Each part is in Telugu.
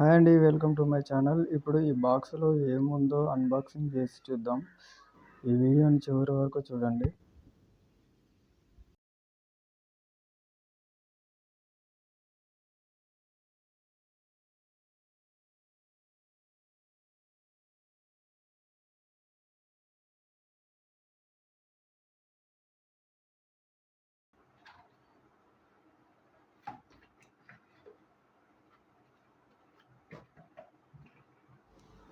హాయ్ అండి. Welcome to my channel. ఇప్పుడు ఈ బాక్స్‌లో ఏముందో అన్బాక్సింగ్ చేసి చూద్దాం. ఈ వీడియోని చివరి వరకు చూడండి.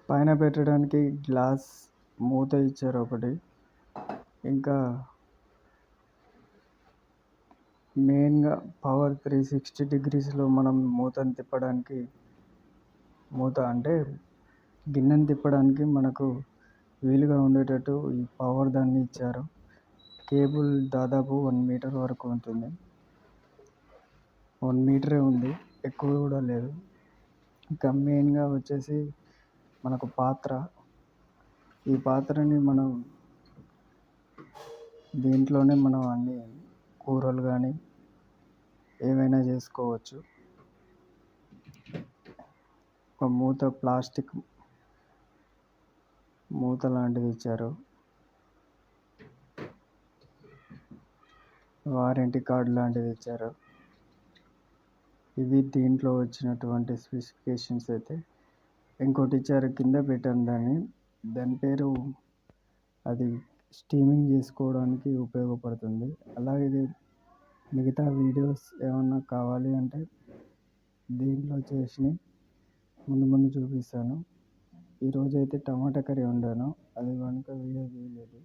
పైన పెట్టడానికి గ్లాస్ మూత ఇచ్చారు ఒకటి. ఇంకా మెయిన్‌గా పవర్ 360 డిగ్రీస్‌లో మనం మూతను తిప్పడానికి గిన్నెని తిప్పడానికి మనకు వీలుగా ఉండేటట్టు ఈ పవర్ దాన్ని ఇచ్చారు. కేబుల్ దాదాపు 1 మీటర్ వరకు ఉంటుంది. 1 మీటరే ఉంది, ఎక్కువ కూడా లేదు. ఇంకా మెయిన్‌గా వచ్చేసి మనకు పాత్ర. ఈ పాత్రని దీంట్లోనే మనం అన్ని కూరలు కానీ ఏవైనా చేసుకోవచ్చు. ఒక మూత, ప్లాస్టిక్ మూత లాంటిది ఇచ్చారు. వారంటీ కార్డ్ లాంటిది ఇచ్చారు. ఇవి దీంట్లో వచ్చినటువంటి స్పెసిఫికేషన్స్ అయితే. ఇంకోటి ఇచ్చారు, కింద పెట్టాను దాని పేరు. అది స్టీమింగ్ చేసుకోవడానికి ఉపయోగపడుతుంది. అలాగే మిగతా వీడియోస్ ఏమన్నా కావాలి అంటే దీంట్లో చేసి ముందు చూపిస్తాను. ఈరోజైతే టమాటా కర్రీ వండాను, అది కనుక వీడియో తీయలేదు.